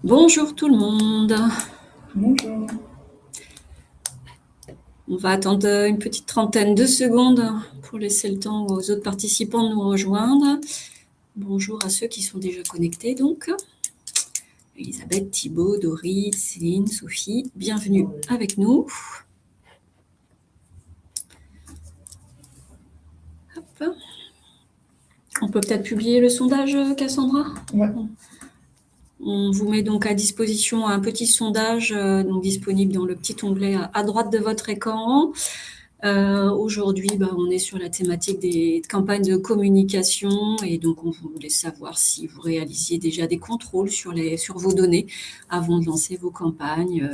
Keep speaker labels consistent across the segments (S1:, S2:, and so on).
S1: Bonjour tout le monde.
S2: Bonjour.
S1: On va attendre une petite trentaine de secondes pour laisser le temps aux autres participants de nous rejoindre. Bonjour à ceux qui sont déjà connectés donc. Elisabeth, Thibaut, Doris, Céline, Sophie, bienvenue avec nous. Hop. On peut peut-être publier le sondage, Cassandra ?
S2: Ouais.
S1: On vous met donc à disposition un petit sondage donc disponible dans le petit onglet à droite de votre écran. Aujourd'hui, on est sur la thématique des campagnes de communication et donc on voulait savoir si vous réalisiez déjà des contrôles sur vos données avant de lancer vos campagnes,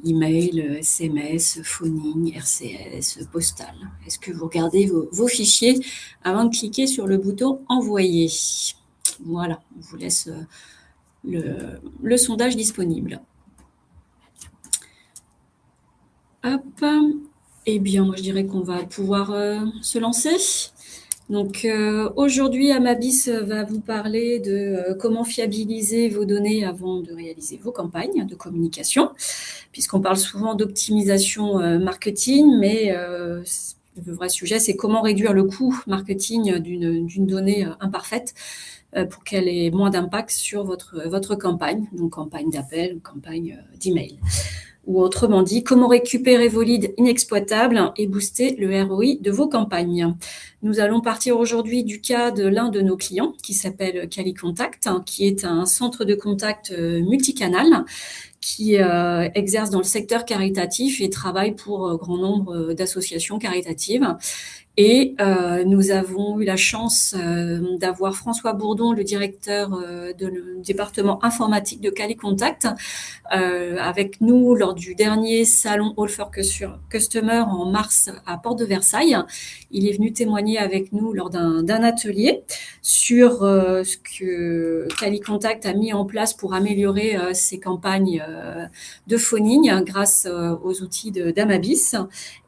S1: email, SMS, phoning, RCS, postal. Est-ce que vous regardez vos fichiers avant de cliquer sur le bouton envoyer ? Voilà, on vous laisse le sondage disponible. Hop. Eh bien, moi, je dirais qu'on va pouvoir se lancer. Donc, aujourd'hui, Amabis va vous parler de comment fiabiliser vos données avant de réaliser vos campagnes de communication, puisqu'on parle souvent d'optimisation marketing, mais le vrai sujet, c'est comment réduire le coût marketing d'une donnée imparfaite pour qu'elle ait moins d'impact sur votre campagne, donc campagne d'appel ou campagne d'email. Ou autrement dit, comment récupérer vos leads inexploitables et booster le ROI de vos campagnes. Nous allons partir aujourd'hui du cas de l'un de nos clients qui s'appelle Calicontact, qui est un centre de contact multicanal qui exerce dans le secteur caritatif et travaille pour grand nombre d'associations caritatives. Et nous avons eu la chance d'avoir François Bourdon, le directeur du département informatique de Calicontact, avec nous lors du dernier salon All for Customer en mars à Porte de Versailles. Il est venu témoigner avec nous lors d'un atelier sur ce que Calicontact a mis en place pour améliorer ses campagnes de phoning grâce aux outils d'Amabis.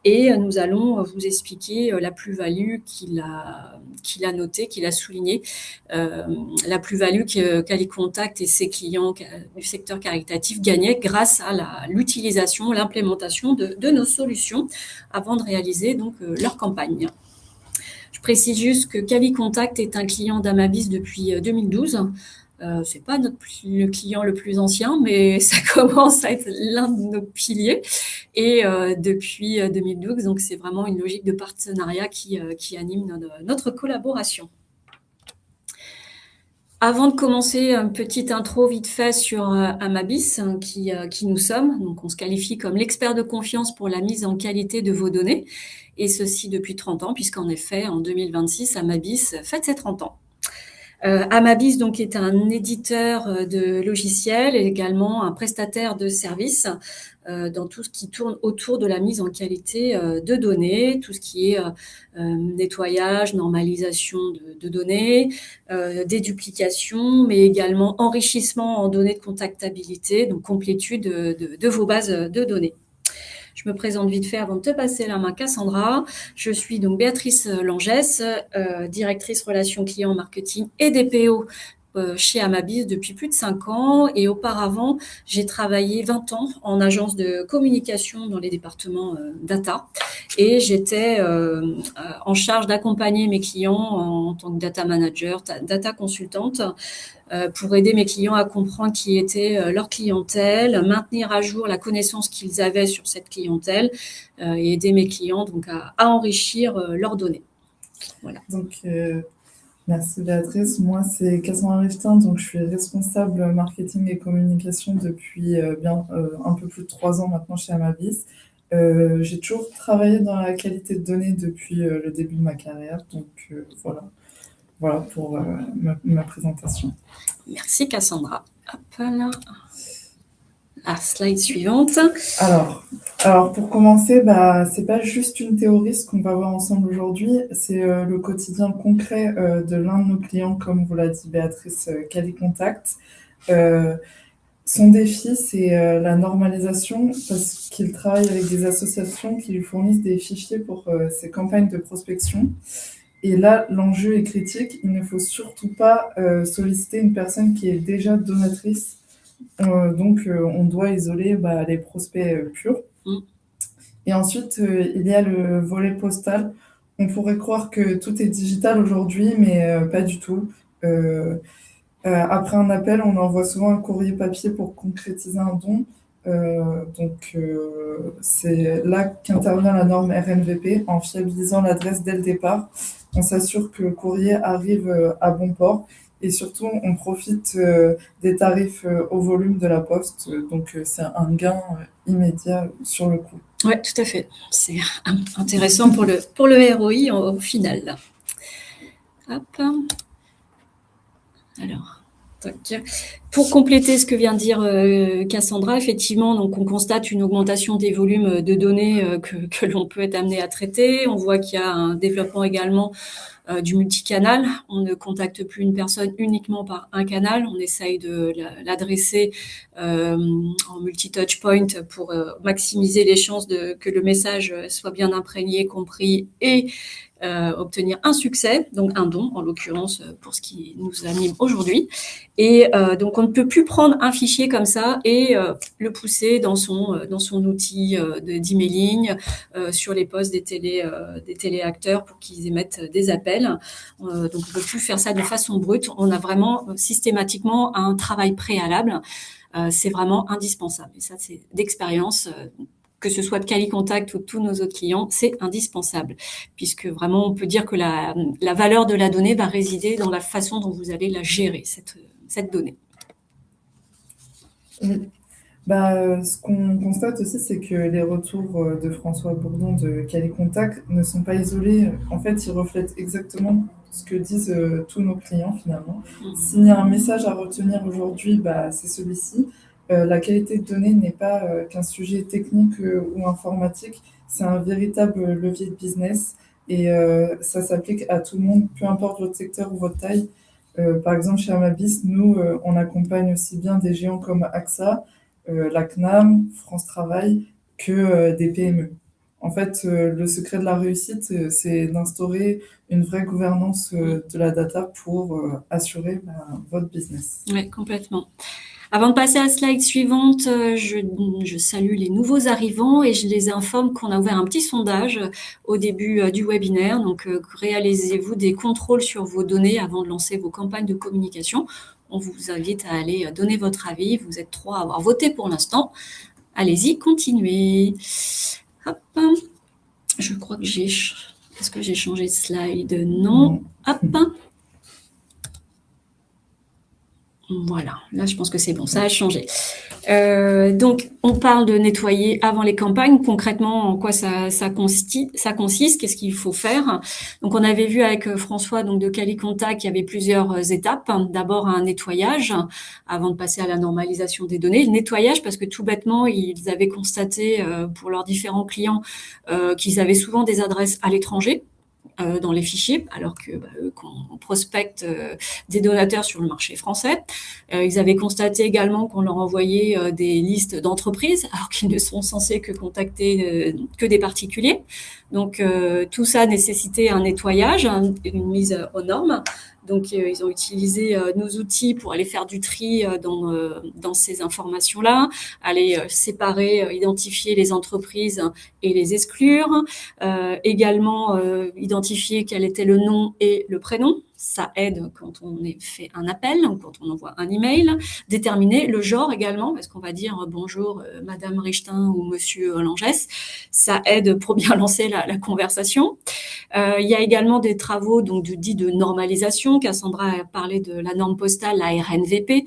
S1: Et nous allons vous expliquer la plus-value qu'il a notée, qu'il a soulignée, la plus-value que Calicontact et ses clients du secteur caritatif gagnaient grâce à l'utilisation, l'implémentation de nos solutions avant de réaliser donc leur campagne. Je précise juste que Calicontact est un client d'Amabis depuis 2012. C'est pas le client le plus ancien, mais ça commence à être l'un de nos piliers. Et depuis 2012, donc c'est vraiment une logique de partenariat qui anime notre collaboration. Avant de commencer, une petite intro vite fait sur Amabis, qui nous sommes. Donc, on se qualifie comme l'expert de confiance pour la mise en qualité de vos données, et ceci depuis 30 ans, puisqu'en effet, en 2026, Amabis fête ses 30 ans. Amabis donc est un éditeur de logiciels et également un prestataire de services dans tout ce qui tourne autour de la mise en qualité de données, tout ce qui est nettoyage, normalisation de données, déduplication, mais également enrichissement en données de contactabilité, donc complétude de vos bases de données. Je me présente vite fait avant de te passer la main, Cassandra. Je suis donc Béatrice Langès, directrice relations clients marketing et DPO chez Amabis depuis plus de 5 ans. Et auparavant, j'ai travaillé 20 ans en agence de communication dans les départements data. Et j'étais en charge d'accompagner mes clients en tant que data manager, data consultante, pour aider mes clients à comprendre qui était leur clientèle, maintenir à jour la connaissance qu'ils avaient sur cette clientèle et aider mes clients donc à enrichir leurs données. Voilà.
S2: Donc, merci Béatrice. Moi, c'est Cassandra Riftin, donc je suis responsable marketing et communication depuis un peu plus de 3 ans maintenant chez Amabis. J'ai toujours travaillé dans la qualité de données depuis le début de ma carrière, donc voilà pour ma présentation.
S1: Merci Cassandra. Hop là. La slide suivante.
S2: Alors pour commencer, c'est pas juste une théorie ce qu'on va voir ensemble aujourd'hui, c'est le quotidien concret de l'un de nos clients, comme vous l'a dit Béatrice, Calicontact. Son défi, c'est la normalisation, parce qu'il travaille avec des associations qui lui fournissent des fichiers pour ses campagnes de prospection. Et là, l'enjeu est critique. Il ne faut surtout pas solliciter une personne qui est déjà donatrice Donc, on doit isoler les prospects purs.
S1: Mm.
S2: Et ensuite, il y a le volet postal. On pourrait croire que tout est digital aujourd'hui, mais pas du tout. Euh, Après un appel, on envoie souvent un courrier papier pour concrétiser un don. C'est là qu'intervient la norme RNVP. En fiabilisant l'adresse dès le départ, on s'assure que le courrier arrive à bon port et surtout, on profite des tarifs au volume de la poste. C'est un gain immédiat sur le coup.
S1: Ouais, tout à fait. C'est intéressant pour le ROI au final. Là. Hop. Alors, tac. Pour compléter ce que vient de dire Cassandra, effectivement, donc on constate une augmentation des volumes de données que l'on peut être amené à traiter. On voit qu'il y a un développement également du multicanal. On ne contacte plus une personne uniquement par un canal. On essaye de l'adresser en multi-touch point pour maximiser les chances que le message soit bien imprégné, compris et obtenir un succès, donc un don en l'occurrence pour ce qui nous anime aujourd'hui. Et donc on ne peut plus prendre un fichier comme ça et le pousser dans son outil d'emailing sur les postes des téléacteurs pour qu'ils émettent des appels. Donc on ne peut plus faire ça de façon brute. On a vraiment systématiquement un travail préalable. C'est vraiment indispensable. Et ça, c'est d'expérience. Que ce soit de Calicontact ou de tous nos autres clients, c'est indispensable, puisque vraiment, on peut dire que la valeur de la donnée va résider dans la façon dont vous allez la gérer, cette donnée.
S2: Oui. Ce qu'on constate aussi, c'est que les retours de François Bourdon de Calicontact ne sont pas isolés. En fait, ils reflètent exactement ce que disent tous nos clients finalement. S'il y a un message à retenir aujourd'hui, c'est celui-ci. La qualité de données n'est pas qu'un sujet technique ou informatique, c'est un véritable levier de business et ça s'applique à tout le monde, peu importe votre secteur ou votre taille. Par exemple, chez Amabis, nous, on accompagne aussi bien des géants comme AXA, la CNAM, France Travail, que des PME. En fait, le secret de la réussite, c'est d'instaurer une vraie gouvernance de la data pour assurer votre business.
S1: Oui, complètement. Avant de passer à la slide suivante, je salue les nouveaux arrivants et je les informe qu'on a ouvert un petit sondage au début du webinaire. Donc, réalisez-vous des contrôles sur vos données avant de lancer vos campagnes de communication. On vous invite à aller donner votre avis. Vous êtes 3 à avoir voté pour l'instant. Allez-y, continuez. Hop. Je crois que est-ce que j'ai changé de slide? Non. Hop. Voilà, là je pense que c'est bon, ça a changé. Donc on parle de nettoyer avant les campagnes. Concrètement, en quoi ça consiste, qu'est-ce qu'il faut faire? Donc on avait vu avec François donc de Calicontact qu'il y avait plusieurs étapes. D'abord un nettoyage avant de passer à la normalisation des données. Le nettoyage parce que tout bêtement ils avaient constaté pour leurs différents clients qu'ils avaient souvent des adresses à l'étranger. Dans les fichiers, alors que eux, quand on prospecte des donateurs sur le marché français, ils avaient constaté également qu'on leur envoyait des listes d'entreprises, alors qu'ils ne sont censés que contacter que des particuliers. Donc tout ça nécessitait un nettoyage, une mise aux normes. Donc ils ont utilisé nos outils pour aller faire du tri dans ces informations-là, aller séparer, identifier les entreprises et les exclure. Également identifier quel était le nom et le prénom. Ça aide quand on fait un appel ou quand on envoie un email. Déterminer le genre également, parce qu'on va dire bonjour Madame Richtin ou Monsieur Langès. Ça aide pour bien lancer la conversation. Il y a également des travaux donc dits de normalisation. Cassandra a parlé de la norme postale, la RNVP.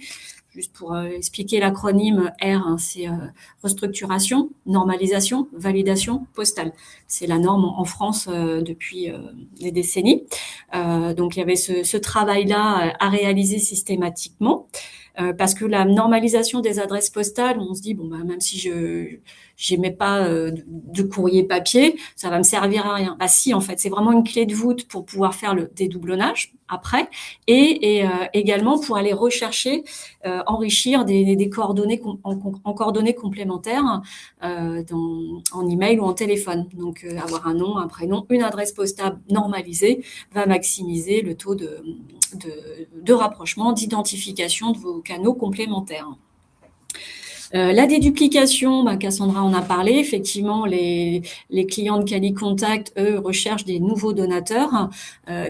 S1: Juste pour expliquer l'acronyme R, c'est restructuration, normalisation, validation postale. C'est la norme en France depuis des décennies. Donc il y avait ce travail-là à réaliser systématiquement. Parce que la normalisation des adresses postales, on se dit même si je n'aimais pas de courrier papier, ça va me servir à rien. Si, en fait, c'est vraiment une clé de voûte pour pouvoir faire le dédoublonnage après et également pour aller rechercher, enrichir des coordonnées en coordonnées complémentaires en email ou en téléphone. Donc avoir un nom, un prénom, une adresse postale normalisée va maximiser le taux de rapprochement, d'identification de vos canaux complémentaires. La déduplication, Cassandra en a parlé. Effectivement, les clients de Calicontact, eux, recherchent des nouveaux donateurs.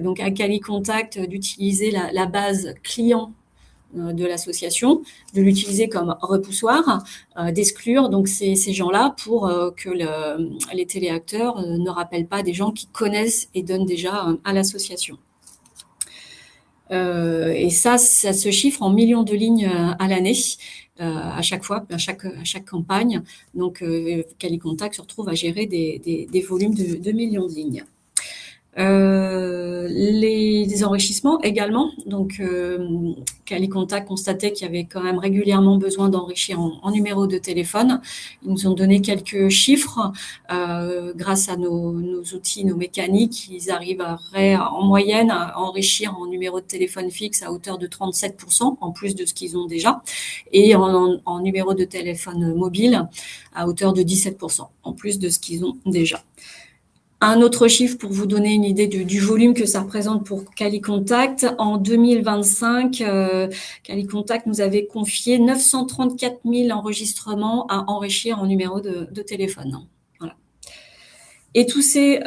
S1: Donc, à Calicontact, d'utiliser la base client de l'association, de l'utiliser comme repoussoir, d'exclure donc ces gens-là pour que les téléacteurs ne rappellent pas des gens qui connaissent et donnent déjà à l'association. Et ça se chiffre en millions de lignes à l'année. À chaque fois, à chaque campagne. Donc, Calicontact se retrouve à gérer des volumes de millions de lignes. Les enrichissements également. Donc, Calicontact constatait qu'il y avait quand même régulièrement besoin d'enrichir en numéro de téléphone. Ils nous ont donné quelques chiffres. Grâce à nos outils, nos mécaniques, ils arriveraient en moyenne à enrichir en numéro de téléphone fixe à hauteur de 37%, en plus de ce qu'ils ont déjà, et en numéro de téléphone mobile à hauteur de 17%, en plus de ce qu'ils ont déjà. Un autre chiffre pour vous donner une idée du volume que ça représente pour Calicontact. En 2025, Calicontact nous avait confié 934 000 enregistrements à enrichir en numéro de téléphone. Voilà. Et tous ces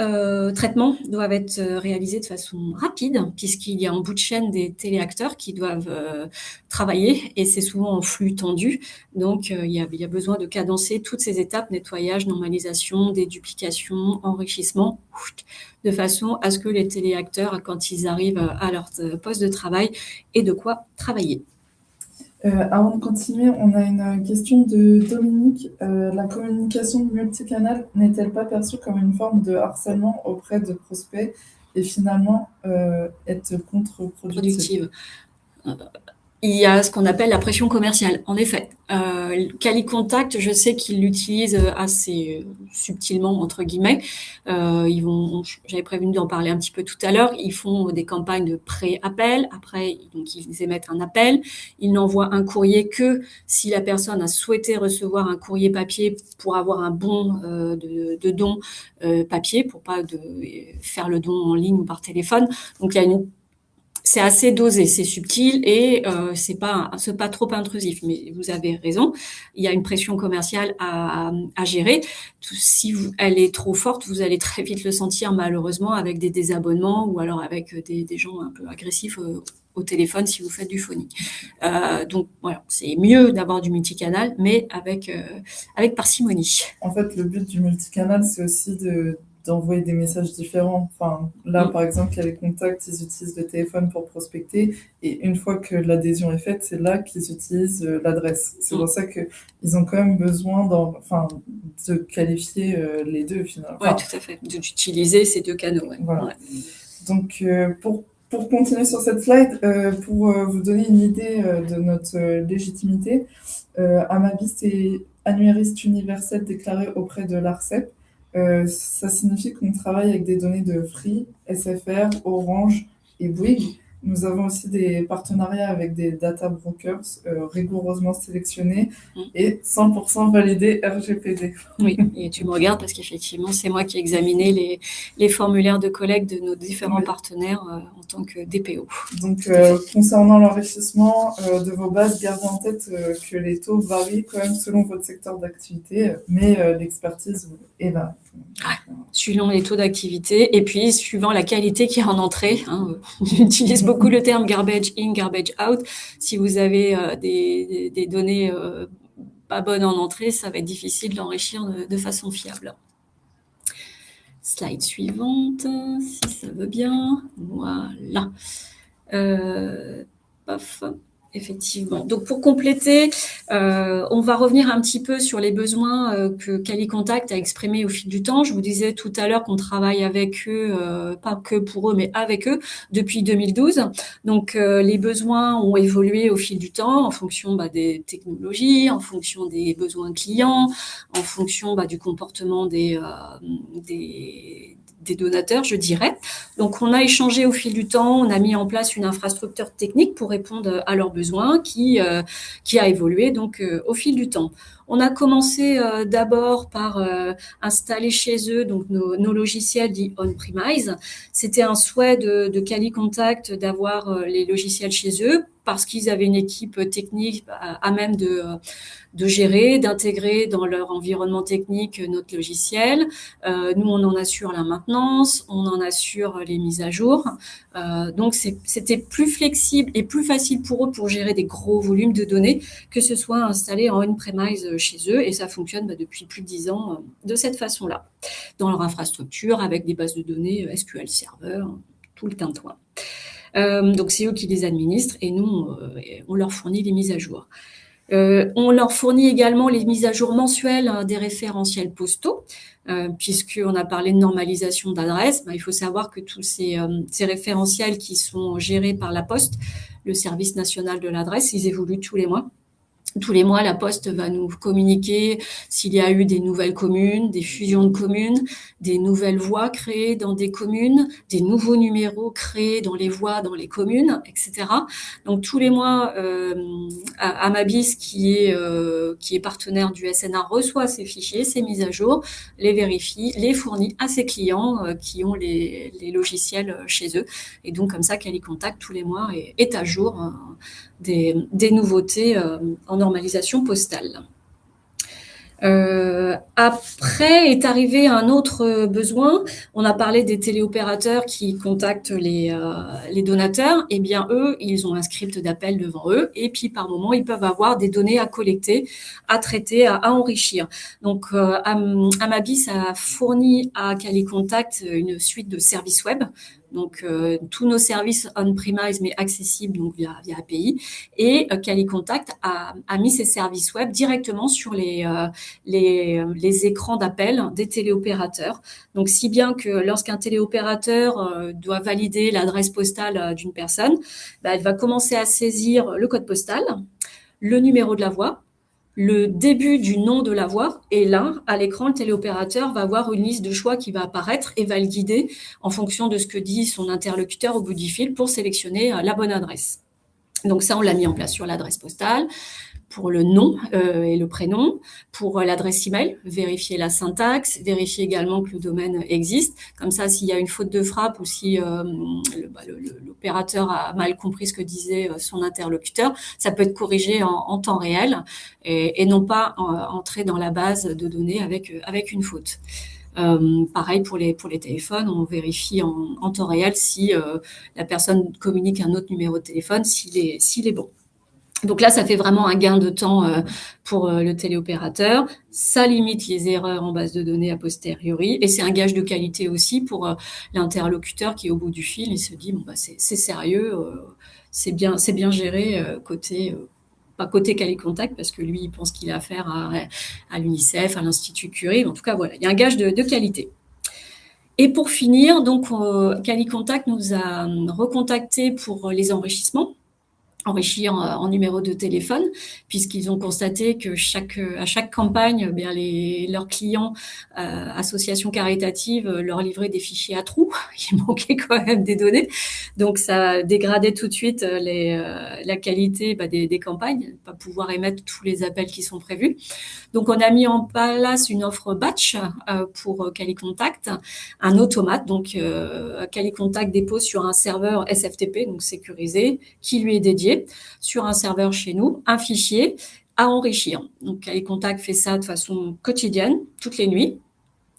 S1: traitements doivent être réalisés de façon rapide, puisqu'il y a en bout de chaîne des téléacteurs qui doivent travailler, et c'est souvent en flux tendu. Donc, il y a besoin de cadencer toutes ces étapes, nettoyage, normalisation, déduplication, enrichissement, de façon à ce que les téléacteurs, quand ils arrivent à leur poste de travail, aient de quoi travailler.
S2: Avant de continuer, on a une question de Dominique. La communication multicanale n'est-elle pas perçue comme une forme de harcèlement auprès de prospects et finalement être contre-productive?
S1: Il y a ce qu'on appelle la pression commerciale. En effet, Calicontact, je sais qu'ils l'utilisent assez subtilement, entre guillemets. J'avais prévenu d'en parler un petit peu tout à l'heure. Ils font des campagnes de pré-appel. Après, donc, ils émettent un appel. Ils n'envoient un courrier que si la personne a souhaité recevoir un courrier papier pour avoir un bon de don papier, pour pas faire le don en ligne ou par téléphone. Donc, il y a c'est assez dosé, c'est subtil et c'est pas trop intrusif. Mais vous avez raison, il y a une pression commerciale à gérer. Si elle est trop forte, vous allez très vite le sentir malheureusement avec des désabonnements ou alors avec des gens un peu agressifs au téléphone si vous faites du phonie. Donc voilà, c'est mieux d'avoir du multicanal, mais avec parcimonie.
S2: En fait, le but du multicanal, c'est aussi d'envoyer des messages différents. Enfin, là, par exemple, Calicontact, ils utilisent le téléphone pour prospecter, et une fois que l'adhésion est faite, c'est là qu'ils utilisent l'adresse. C'est pour ça qu'ils ont quand même besoin de qualifier les deux, finalement.
S1: Oui, tout à fait, d'utiliser ces deux canaux. Ouais.
S2: Voilà.
S1: Ouais.
S2: Donc, pour continuer sur cette slide, pour vous donner une idée de notre légitimité, Amabis est annuairiste universel déclaré auprès de l'ARCEP. Ça signifie qu'on travaille avec des données de Free, SFR, Orange et Bouygues. Nous avons aussi des partenariats avec des data brokers rigoureusement sélectionnés et 100% validés RGPD.
S1: Oui, et tu me regardes parce qu'effectivement, c'est moi qui ai examiné les formulaires de collecte de nos différents partenaires en tant que DPO.
S2: Donc, concernant l'enrichissement de vos bases, gardez en tête que les taux varient quand même selon votre secteur d'activité, mais l'expertise est là.
S1: Suivant les taux d'activité et puis suivant la qualité qui est en entrée. J'utilise beaucoup le terme garbage in, garbage out. Si vous avez des données pas bonnes en entrée, ça va être difficile d'enrichir de façon fiable. Slide suivante, si ça veut bien. Voilà. Paf. Effectivement. Donc, pour compléter, on va revenir un petit peu sur les besoins que Calicontact a exprimés au fil du temps. Je vous disais tout à l'heure qu'on travaille avec eux, pas que pour eux, mais avec eux, depuis 2012. Donc, les besoins ont évolué au fil du temps en fonction des technologies, en fonction des besoins clients, en fonction du comportement des donateurs, je dirais. Donc, on a échangé au fil du temps, on a mis en place une infrastructure technique pour répondre à leurs besoins qui a évolué donc au fil du temps. On a commencé d'abord par installer chez eux donc nos logiciels dits on-premise. C'était un souhait de Qualicontact d'avoir les logiciels chez eux parce qu'ils avaient une équipe technique à même de gérer, d'intégrer dans leur environnement technique notre logiciel. Nous, on en assure la maintenance, on en assure les mises à jour. Donc, c'était plus flexible et plus facile pour eux pour gérer des gros volumes de données que ce soit installé en on-premise chez eux. Et ça fonctionne depuis plus de 10 ans de cette façon-là, dans leur infrastructure, avec des bases de données SQL Server, tout le tintouin. Donc, c'est eux qui les administrent et nous, on leur fournit les mises à jour. On leur fournit également les mises à jour mensuelles des référentiels postaux, puisqu'on a parlé de normalisation d'adresses. Il faut savoir que tous ces référentiels qui sont gérés par la Poste, le service national de l'adresse, ils évoluent tous les mois. Tous les mois, la Poste va nous communiquer s'il y a eu des nouvelles communes, des fusions de communes, des nouvelles voies créées dans des communes, des nouveaux numéros créés dans les voies, dans les communes, etc. Donc tous les mois, Amabis, qui est partenaire du SNA, reçoit ces fichiers, ces mises à jour, les vérifie, les fournit à ses clients qui ont les logiciels chez eux. Et donc comme ça, Qualicontact tous les mois est à jour des nouveautés en normalisation postale. Après est arrivé un autre besoin. On a parlé des téléopérateurs qui contactent les donateurs. Eh bien, eux, ils ont un script d'appel devant eux. Et puis, par moment, ils peuvent avoir des données à collecter, à traiter, à enrichir. Donc, Amabis a fourni à Qualicontact une suite de services web. Donc, tous nos services on-premise, mais accessibles donc via API. Et Qualicontact a mis ces services web directement sur les écrans d'appel des téléopérateurs. Donc, si bien que lorsqu'un téléopérateur doit valider l'adresse postale d'une personne, elle va commencer à saisir le code postal, le numéro de la voie, le début du nom de la voie, et là, à l'écran, le téléopérateur va avoir une liste de choix qui va apparaître et va le guider en fonction de ce que dit son interlocuteur au bout du fil pour sélectionner la bonne adresse. Donc ça, on l'a mis en place sur l'adresse postale, pour le nom et le prénom, pour l'adresse email, vérifier la syntaxe, vérifier également que le domaine existe. Comme ça, s'il y a une faute de frappe ou si l'opérateur a mal compris ce que disait son interlocuteur, ça peut être corrigé en temps réel et non pas entrer dans la base de données avec une faute. Pareil pour les téléphones, on vérifie en temps réel si la personne communique un autre numéro de téléphone, s'il est bon. Donc là, ça fait vraiment un gain de temps pour le téléopérateur. Ça limite les erreurs en base de données a posteriori et c'est un gage de qualité aussi pour l'interlocuteur qui est au bout du fil. Il se dit bon c'est sérieux, c'est bien géré pas côté Qualicontact parce que lui il pense qu'il a affaire à l'UNICEF, à l'Institut Curie. En tout cas voilà, il y a un gage de qualité. Et pour finir, donc Qualicontact nous a recontacté pour les enrichissements. Enrichir en numéro de téléphone, puisqu'ils ont constaté que à chaque campagne, leurs clients, associations caritatives, leur livraient des fichiers à trous. Il manquait quand même des données. Donc, ça dégradait tout de suite la qualité des campagnes, pas pouvoir émettre tous les appels qui sont prévus. Donc, on a mis en place une offre batch pour Qualicontact, un automate. Donc, Qualicontact dépose sur un serveur SFTP, donc sécurisé, qui lui est dédié sur un serveur chez nous, un fichier à enrichir. Donc, Qualicontact fait ça de façon quotidienne, toutes les nuits,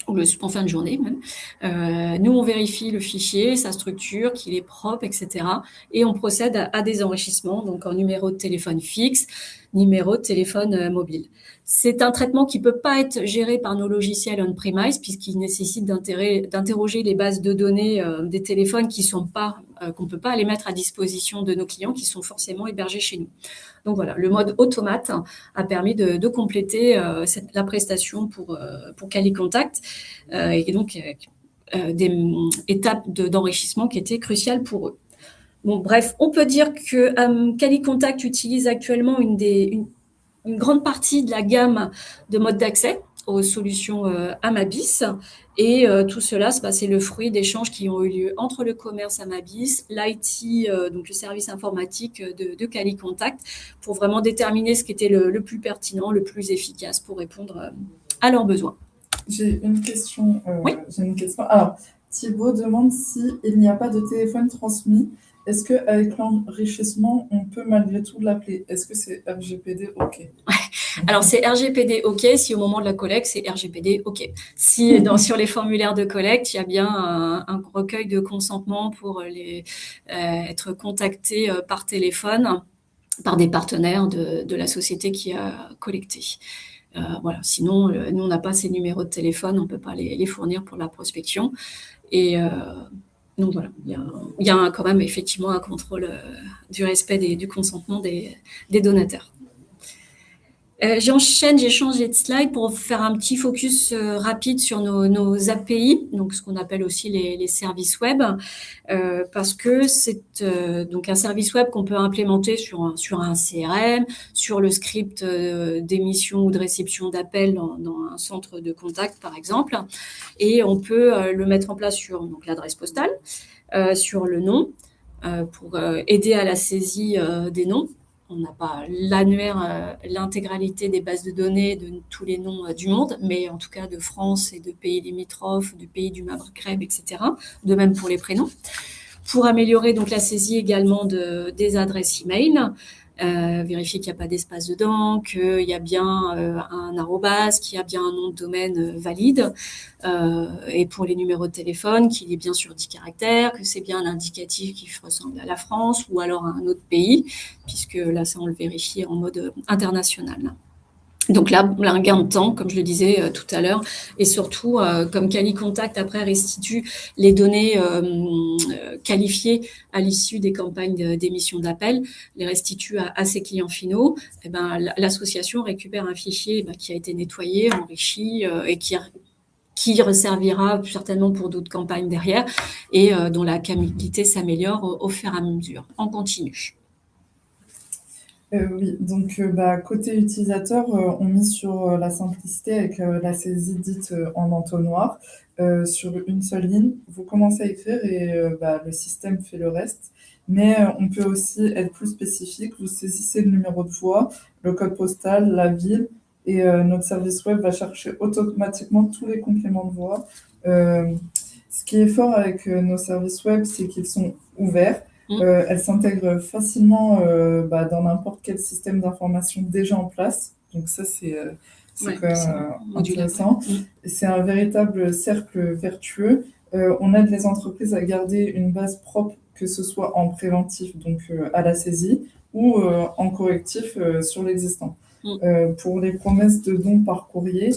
S1: ou en fin de journée même. Nous, on vérifie le fichier, sa structure, qu'il est propre, etc. Et on procède à des enrichissements, donc en numéro de téléphone fixe, numéro de téléphone mobile. C'est un traitement qui peut pas être géré par nos logiciels on-premise puisqu'il nécessite d'interroger les bases de données des téléphones qui sont pas, qu'on peut pas les mettre à disposition de nos clients qui sont forcément hébergés chez nous. Donc voilà, le mode automate a permis de compléter la prestation pour Qualicontact et donc des étapes d'enrichissement qui étaient cruciales pour eux. Bon, bref, on peut dire que Qualicontact utilise actuellement une grande partie de la gamme de modes d'accès aux solutions Amabis. Et tout cela, c'est le fruit d'échanges qui ont eu lieu entre le commerce Amabis, l'IT, donc le service informatique de Calicontact, pour vraiment déterminer ce qui était le plus pertinent, le plus efficace pour répondre à leurs besoins.
S2: J'ai une question.
S1: Oui.
S2: Alors, Thibaut demande s'il n'y a pas de téléphone transmis. Est-ce qu'avec l'enrichissement, on peut malgré tout l'appeler? Est-ce que c'est RGPD OK?
S1: Alors, c'est RGPD OK si au moment de la collecte, c'est RGPD OK. Si sur les formulaires de collecte, il y a bien un recueil de consentement pour être contacté par téléphone par des partenaires de la société qui a collecté. Voilà. Sinon, nous, on n'a pas ces numéros de téléphone, on ne peut pas les fournir pour la prospection. Et donc voilà, il y a quand même effectivement un contrôle du respect du consentement des donateurs. J'enchaîne, j'ai changé de slide pour faire un petit focus rapide sur nos API, donc ce qu'on appelle aussi les services web, parce que c'est donc un service web qu'on peut implémenter sur un CRM, sur le script d'émission ou de réception d'appels dans un centre de contact par exemple, et on peut le mettre en place sur donc l'adresse postale, sur le nom, pour aider à la saisie des noms. On n'a pas l'annuaire, l'intégralité des bases de données de tous les noms du monde, mais en tout cas de France et de pays limitrophes, du pays du Maghreb, etc. De même pour les prénoms. Pour améliorer donc la saisie également des adresses email, vérifier qu'il n'y a pas d'espace dedans, qu'il y a bien un arrobase, qu'il y a bien un nom de domaine valide, et pour les numéros de téléphone, qu'il est bien sur 10 caractères, que c'est bien un indicatif qui ressemble à la France ou alors à un autre pays, puisque là, ça, on le vérifie en mode international. Donc là, un gain de temps, comme je le disais tout à l'heure, et surtout, comme Calicontact après restitue les données qualifiées à l'issue des campagnes d'émission d'appel, les restitue à ses clients finaux, et ben, l'association récupère un fichier qui a été nettoyé, enrichi et qui resservira certainement pour d'autres campagnes derrière et dont la qualité s'améliore au fur et à mesure, en continu.
S2: Oui, donc côté utilisateur, on mise sur la simplicité avec la saisie dite en entonnoir sur une seule ligne. Vous commencez à écrire et le système fait le reste. Mais on peut aussi être plus spécifique. Vous saisissez le numéro de voix, le code postal, la ville, et notre service web va chercher automatiquement tous les compléments de voix. Ce qui est fort avec nos services web, c'est qu'ils sont ouverts. Elle s'intègre facilement dans n'importe quel système d'information déjà en place. Donc ça, c'est quand même intéressant. C'est un véritable cercle vertueux. On aide les entreprises à garder une base propre, que ce soit en préventif, donc à la saisie, ou en correctif sur l'existant. Pour les promesses de dons par courrier,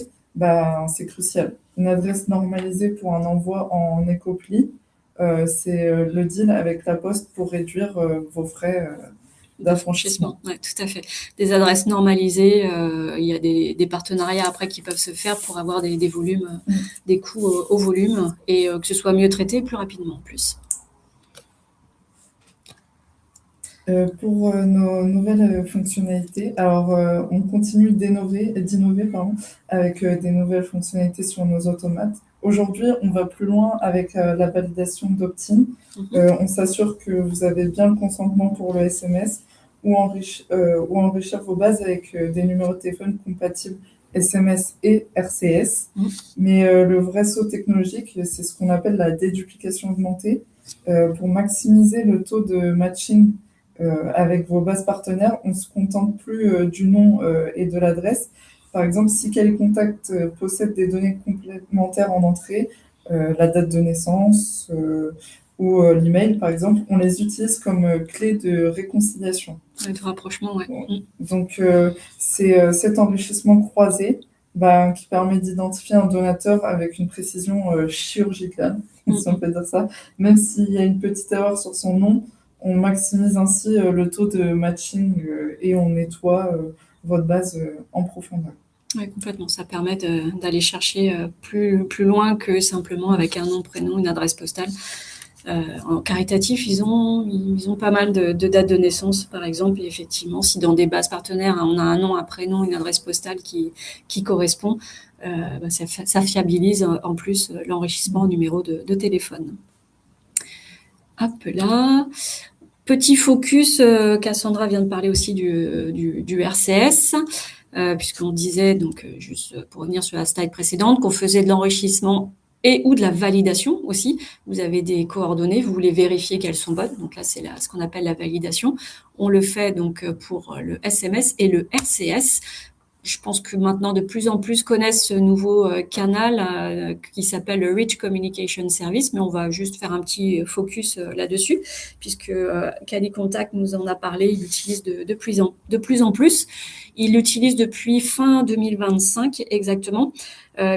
S2: c'est crucial. Une adresse normalisée pour un envoi en écopli, c'est le deal avec la Poste pour réduire vos frais d'affranchissement.
S1: Oui, tout à fait. Des adresses normalisées, il y a des partenariats après qui peuvent se faire pour avoir des volumes, des coûts au volume et que ce soit mieux traité plus rapidement en plus.
S2: Pour nos nouvelles fonctionnalités, alors on continue d'innover avec des nouvelles fonctionnalités sur nos automates. Aujourd'hui, on va plus loin avec la validation d'opt-in. On s'assure que vous avez bien le consentement pour le SMS ou enrichir vos bases avec des numéros de téléphone compatibles SMS et RCS. Mais le vrai saut technologique, c'est ce qu'on appelle la déduplication augmentée pour maximiser le taux de matching avec vos bases partenaires. On ne se contente plus du nom et de l'adresse. Par exemple, si Calicontact possède des données complémentaires en entrée, la date de naissance ou l'email, par exemple, on les utilise comme clé de réconciliation.
S1: De rapprochement, oui.
S2: Donc, c'est cet enrichissement croisé qui permet d'identifier un donateur avec une précision chirurgicale, si on peut dire ça. Même s'il y a une petite erreur sur son nom, on maximise ainsi le taux de matching et on nettoie votre base en profondeur.
S1: Oui, complètement. Ça permet d'aller chercher plus loin que simplement avec un nom, prénom, une adresse postale. En caritatif, ils ont pas mal de dates de naissance, par exemple. Et effectivement, si dans des bases partenaires, on a un nom, un prénom, une adresse postale qui correspond, ça fiabilise en plus l'enrichissement au numéro de téléphone. Hop là. Petit focus, Cassandra vient de parler aussi du RCS, puisqu'on disait, donc juste pour revenir sur la slide précédente, qu'on faisait de l'enrichissement et ou de la validation aussi. Vous avez des coordonnées, vous voulez vérifier qu'elles sont bonnes. Donc là, c'est ce qu'on appelle la validation. On le fait donc pour le SMS et le RCS. Je pense que maintenant, de plus en plus connaissent ce nouveau canal qui s'appelle le Rich Communication Service, mais on va juste faire un petit focus là-dessus, puisque Cali Contact nous en a parlé, il l'utilise de plus en plus. Il l'utilise depuis fin 2025 exactement,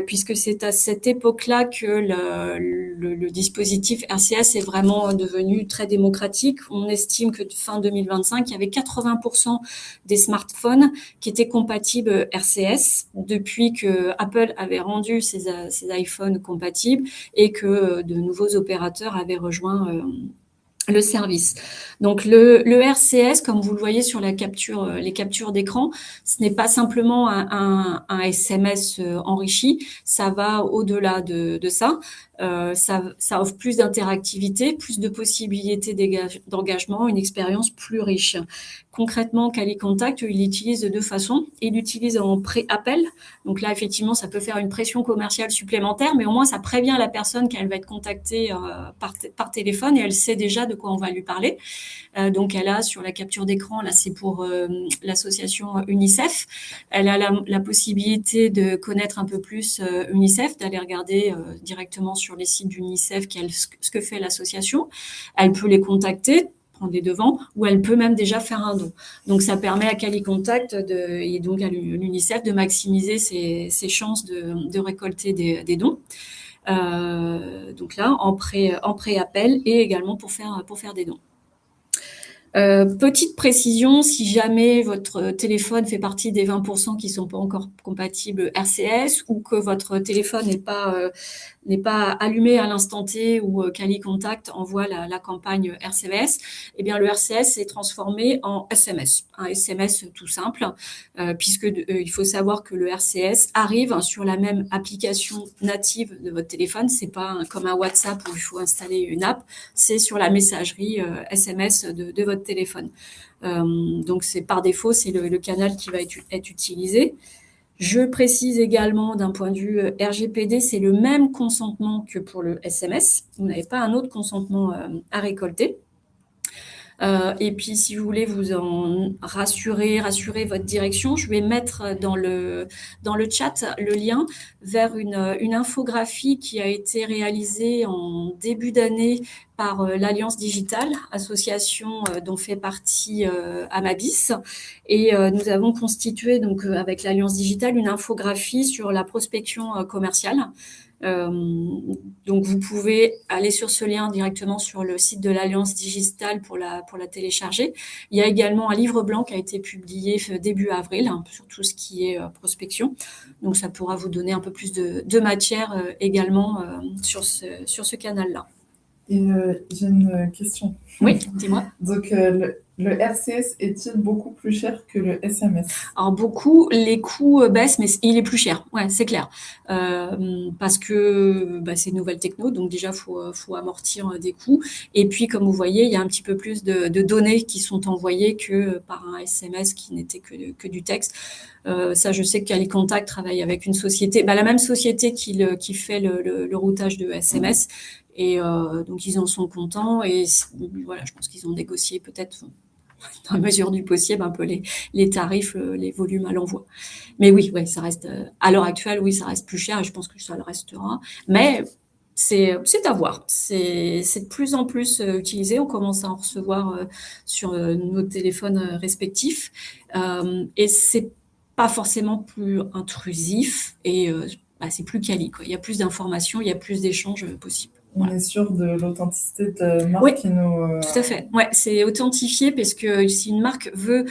S1: puisque c'est à cette époque-là que le dispositif RCS est vraiment devenu très démocratique. On estime que fin 2025, il y avait 80% des smartphones qui étaient compatibles RCS depuis que Apple avait rendu ses iPhones compatibles et que de nouveaux opérateurs avaient rejoint le service. Donc le RCS, comme vous le voyez sur les captures d'écran, ce n'est pas simplement un SMS enrichi, ça va au-delà de ça. Ça offre plus d'interactivité, plus de possibilités d'engagement, une expérience plus riche. Concrètement, Cali Contact, il l'utilise de deux façons. Il l'utilise en pré-appel. Donc là, effectivement, ça peut faire une pression commerciale supplémentaire, mais au moins, ça prévient la personne qu'elle va être contactée par téléphone et elle sait déjà de quoi on va lui parler. Donc, elle a sur la capture d'écran, là, c'est pour l'association UNICEF. Elle a la possibilité de connaître un peu plus UNICEF, d'aller regarder directement sur les sites d'UNICEF ce que fait l'association. Elle peut les contacter, prendre les devants, ou elle peut même déjà faire un don. Donc, ça permet à Cali Contact et donc à l'UNICEF de maximiser ses chances de récolter des dons. Donc là, en pré-appel et également pour faire des dons. Petite précision, si jamais votre téléphone fait partie des 20% qui sont pas encore compatibles RCS ou que votre téléphone n'est pas allumé à l'instant T ou Cali Contact envoie la campagne RCS, eh bien le RCS est transformé en SMS, un SMS tout simple, puisque il faut savoir que le RCS arrive sur la même application native de votre téléphone. C'est pas comme un WhatsApp où il faut installer une app, c'est sur la messagerie SMS de votre téléphone. Donc c'est par défaut, c'est le canal qui va être utilisé. Je précise également d'un point de vue RGPD, c'est le même consentement que pour le SMS. Vous n'avez pas un autre consentement à récolter. Et puis, si vous voulez vous en rassurer votre direction, je vais mettre dans le chat le lien vers une infographie qui a été réalisée en début d'année par l'Alliance Digitale, association dont fait partie Amabis. Et nous avons constitué, donc, avec l'Alliance Digitale, une infographie sur la prospection commerciale. Donc vous pouvez aller sur ce lien directement sur le site de l'Alliance Digitale pour la télécharger. Il y a également un livre blanc qui a été publié début avril sur tout ce qui est prospection. Donc ça pourra vous donner un peu plus de matière également sur ce canal-là.
S2: Et j'ai une question.
S1: Oui, dis-moi.
S2: Donc le RCS est-il beaucoup plus cher que le SMS?
S1: Alors les coûts baissent, mais il est plus cher. Ouais, c'est clair. Parce que c'est une nouvelle techno, donc déjà faut amortir des coûts. Et puis comme vous voyez, il y a un petit peu plus de données qui sont envoyées que par un SMS qui n'était que du texte. Ça, je sais que Cali Contact travaille avec une société, la même société qui fait le routage de SMS. Et donc ils en sont contents. Et voilà, je pense qu'ils ont négocié peut-être dans la mesure du possible un peu les tarifs, les volumes à l'envoi. Mais oui, ça reste à l'heure actuelle, oui, ça reste plus cher et je pense que ça le restera. Mais c'est à voir. C'est de plus en plus utilisé. On commence à en recevoir sur nos téléphones respectifs et c'est pas forcément plus intrusif et c'est plus quali, quoi. Il y a plus d'informations, il y a plus d'échanges possibles.
S2: On est sûr de l'authenticité de la
S1: Oui,
S2: marque qui nous...
S1: tout à fait. Ouais, c'est authentifié parce que si une marque veut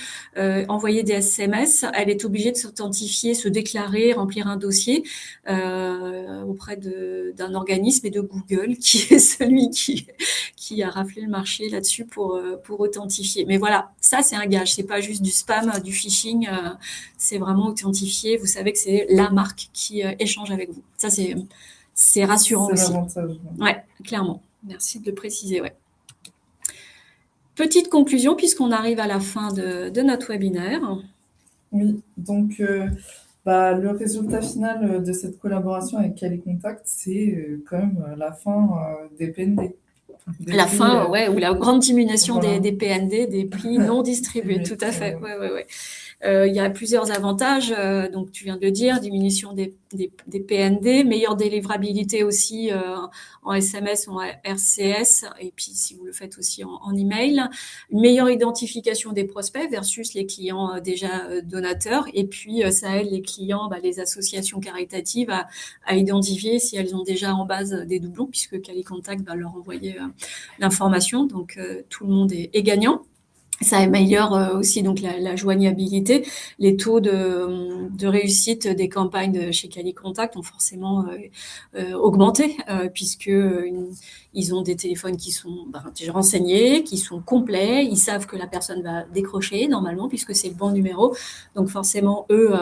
S1: envoyer des SMS, elle est obligée de s'authentifier, se déclarer, remplir un dossier auprès d'un organisme et de Google, qui est celui qui a raflé le marché là-dessus pour authentifier. Mais voilà, ça c'est un gage. C'est pas juste du spam, du phishing. C'est vraiment authentifié. Vous savez que c'est la marque qui échange avec vous. Ça c'est rassurant
S2: C'est
S1: aussi.
S2: l'avantage.
S1: Ouais, clairement. Merci de le préciser. Ouais. Petite conclusion, puisqu'on arrive à la fin de notre webinaire.
S2: Oui, donc le résultat final de cette collaboration avec Calicontact, c'est quand même la fin des PND. Des
S1: La
S2: prix,
S1: fin, ouais, ou la grande diminution
S2: voilà,
S1: des PND, des prix non distribués,
S2: distribués.
S1: tout à fait. Ouais, ouais, ouais. Il y a plusieurs avantages, donc tu viens de le dire, diminution des PND, meilleure délivrabilité aussi en SMS ou en RCS, et puis si vous le faites aussi en email, une meilleure identification des prospects versus les clients déjà donateurs, et puis ça aide les clients, les associations caritatives à identifier si elles ont déjà en base des doublons, puisque Calicontact va leur envoyer l'information, donc tout le monde est gagnant. Ça améliore aussi donc la joignabilité. Les taux de réussite des campagnes de chez Calicontact ont forcément augmenté puisque ils ont des téléphones qui sont déjà renseignés, qui sont complets. Ils savent que la personne va décrocher normalement puisque c'est le bon numéro. Donc forcément, eux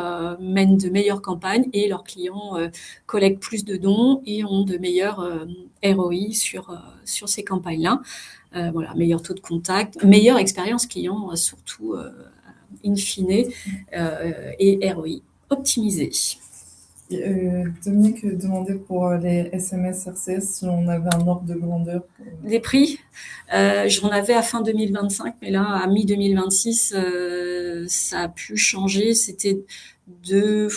S1: mènent de meilleures campagnes et leurs clients collectent plus de dons et ont de meilleurs ROI sur ces campagnes-là. Voilà, meilleur taux de contact, meilleure expérience client, surtout in fine, et ROI optimisé.
S2: Dominique demandait pour les SMS RCS si on avait un ordre de grandeur.
S1: Les prix, j'en avais à fin 2025, mais là, à mi-2026, ça a pu changer. C'était deux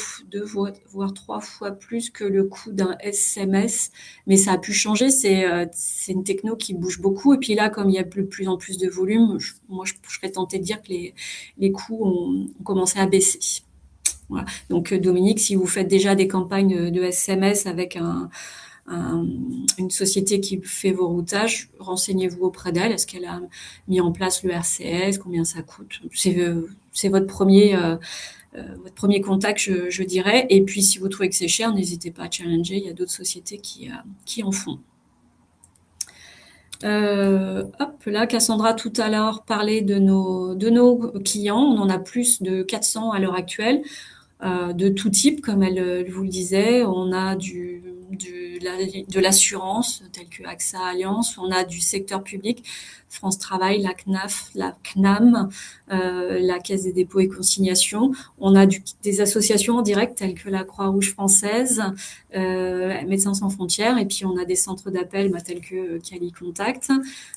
S1: voire 3 fois plus que le coût d'un SMS, mais ça a pu changer. C'est une techno qui bouge beaucoup. Et puis là, comme il y a de plus en plus de volume, moi, je serais tentée de dire que les coûts ont commencé à baisser. Voilà. Donc, Dominique, si vous faites déjà des campagnes de SMS avec une société qui fait vos routages, renseignez-vous auprès d'elle. Est-ce qu'elle a mis en place le RCS? Combien ça coûte? C'est votre premier contact, je dirais. Et puis, si vous trouvez que c'est cher, n'hésitez pas à challenger. Il y a d'autres sociétés qui en font. Là, Cassandra tout à l'heure parlait de nos clients. On en a plus de 400 à l'heure actuelle. De tout type, comme elle vous le disait. On a de l'assurance, telle que AXA Alliance. On a du secteur public, France Travail, la CNAF, la CNAM, la Caisse des dépôts et consignations. On a des associations en direct, telles que la Croix-Rouge française, Médecins sans frontières, et puis on a des centres d'appel tels que Calicontact.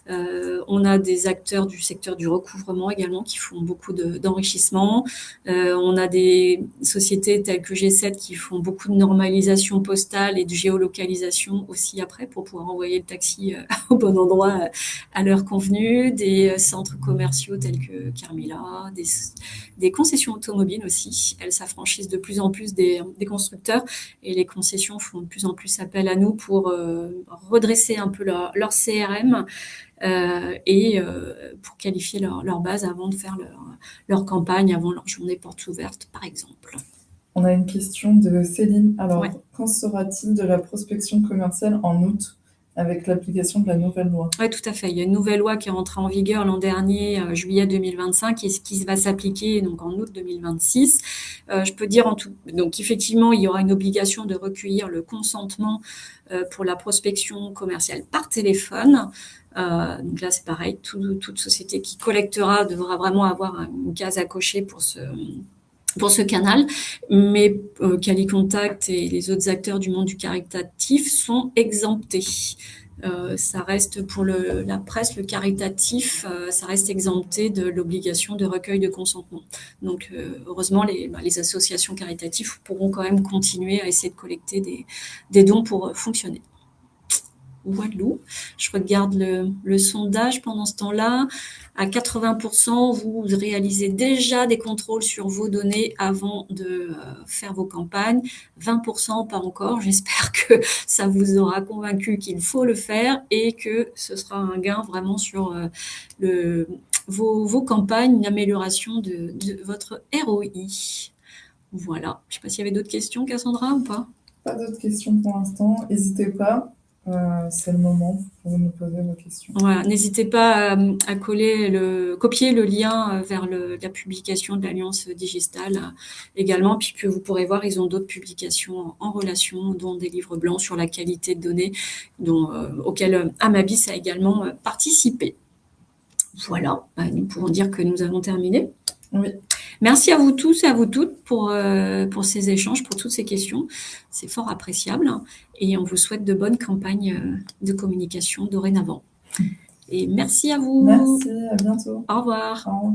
S1: On a des acteurs du secteur du recouvrement également qui font beaucoup d'enrichissement. On a des sociétés telles que G7 qui font beaucoup de normalisation postale et de géolocalisation aussi après pour pouvoir envoyer le taxi au bon endroit à l'heure convenue, des centres commerciaux tels que Carmila, des concessions automobiles aussi. Elles s'affranchissent de plus en plus des constructeurs et les concessions font de plus en plus appel à nous pour redresser un peu leur CRM et pour qualifier leur base avant de faire leur campagne, avant leur journée porte ouverte, par exemple.
S2: On a une question de Céline. Alors, quand sera-t-il de la prospection commerciale en août avec l'application de la nouvelle loi?
S1: Oui, tout à fait. Il y a une nouvelle loi qui est entrée en vigueur l'an dernier, juillet 2025, et qui va s'appliquer donc en août 2026. Je peux dire donc effectivement, il y aura une obligation de recueillir le consentement pour la prospection commerciale par téléphone. Donc là, c'est pareil. Toute société qui collectera devra vraiment avoir une case à cocher pour ce canal, mais Calicontact et les autres acteurs du monde du caritatif sont exemptés. Ça reste pour la presse, le caritatif, ça reste exempté de l'obligation de recueil de consentement. Donc, heureusement, les associations caritatives pourront quand même continuer à essayer de collecter des dons pour fonctionner. Walou. Je regarde le sondage pendant ce temps-là. À 80%, vous réalisez déjà des contrôles sur vos données avant de faire vos campagnes. 20%, pas encore. J'espère que ça vous aura convaincu qu'il faut le faire et que ce sera un gain vraiment sur vos campagnes, une amélioration de votre ROI. Voilà. Je ne sais pas s'il y avait d'autres questions, Cassandra, ou pas?
S2: Pas d'autres questions pour l'instant. N'hésitez pas, c'est le moment pour nous poser vos questions.
S1: Voilà, n'hésitez pas à copier le lien vers la publication de l'Alliance Digitale également, puisque vous pourrez voir, ils ont d'autres publications en relation, dont des livres blancs sur la qualité de données, auxquels Amabis a également participé. Voilà, nous pouvons dire que nous avons terminé.
S2: Oui.
S1: Merci à vous tous et à vous toutes pour ces échanges, pour toutes ces questions. C'est fort appréciable et on vous souhaite de bonnes campagnes de communication dorénavant. Et merci à vous.
S2: Merci, à bientôt.
S1: Au revoir.
S2: Au revoir.